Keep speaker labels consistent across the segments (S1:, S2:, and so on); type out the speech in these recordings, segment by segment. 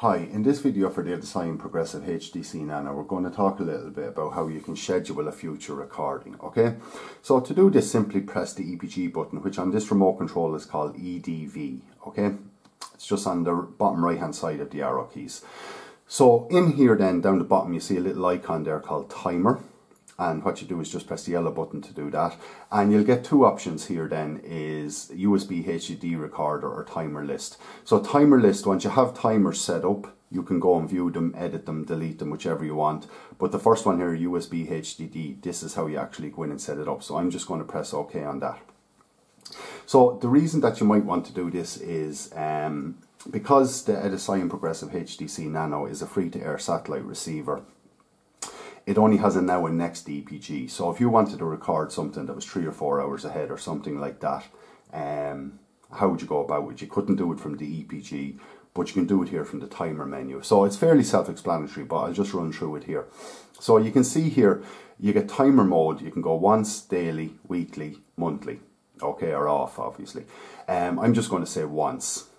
S1: Hi, in this video for the Edision Progressiv HDc Nano, we're going to talk a little bit about how you can schedule a future recording, okay? So to do this, simply press the EPG button, which on this remote control is called EDV, okay? It's just on the bottom right hand side of the arrow keys. So in here then, down the bottom, you see a little icon there called timer. And what you do is just press the yellow button to do that. And you'll get two options here then, is USB HDD recorder or timer list. So timer list, once you have timers set up, you can go and view them, edit them, delete them, whichever you want. But the first one here, USB HDD, this is how you actually go in and set it up. So I'm just going to press OK on that. So the reason that you might want to do this is because the Edision Progressiv HDc Nano is a free-to-air satellite receiver. It only has a now and next EPG. So if you wanted to record something that was 3 or 4 hours ahead or something like that, how would you go about it? You couldn't do it from the EPG, but you can do it here from the timer menu. So it's fairly self-explanatory, but I'll just run through it here. So you can see here, you get timer mode. You can go once, daily, weekly, monthly, okay, or off, obviously. I'm just going to say once.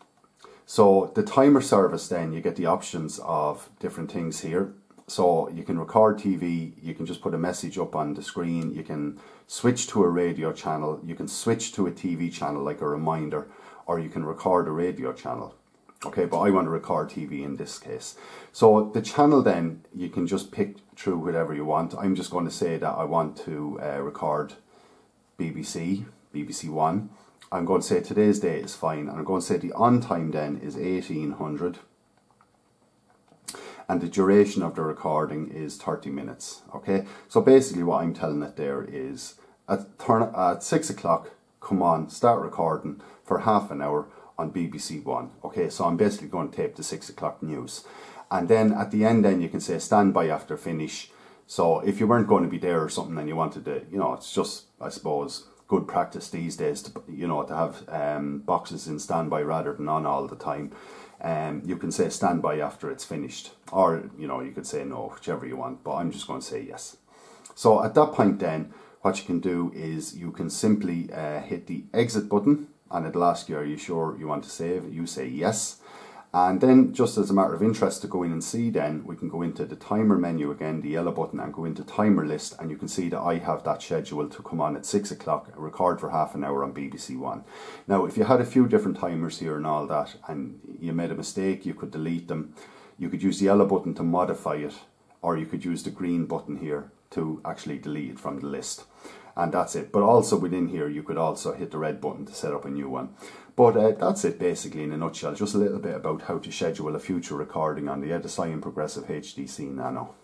S1: So the timer service then, you get the options of different things here. So you can record TV, you can just put a message up on the screen, you can switch to a radio channel, you can switch to a TV channel like a reminder, or you can record a radio channel. Okay, but I want to record TV in this case. So the channel then, you can just pick through whatever you want. I'm just going to say that I want to record BBC, BBC One. I'm going to say today's date is fine, and I'm going to say the on time then is 1800. And the duration of the recording is 30 minutes, okay? So basically what I'm telling it there is, at 6 o'clock, come on, start recording for half an hour on BBC One, okay? So I'm basically going to tape the 6 o'clock news. And then at the end then you can say stand by after finish. So if you weren't going to be there or something and you wanted to, you know, it's just, I suppose, good practice these days to, you know, to have boxes in standby rather than on all the time. You can say stand by after it's finished, or you know, you could say no, whichever you want, but I'm just going to say yes. So at that point then, what you can do is you can simply hit the exit button, and it'll ask you, are you sure you want to save? You say yes. And then, just as a matter of interest to go in and see, then we can go into the timer menu again, the yellow button, and go into timer list, and you can see that I have that scheduled to come on at 6 o'clock, record for half an hour on BBC One. Now, if you had a few different timers here and all that, and you made a mistake, you could delete them. You could use the yellow button to modify it, or you could use the green button here to actually delete it from the list. And that's it. But also within here, you could also hit the red button to set up a new one. But that's it basically in a nutshell. Just a little bit about how to schedule a future recording on the Edision Progressiv HDc Nano.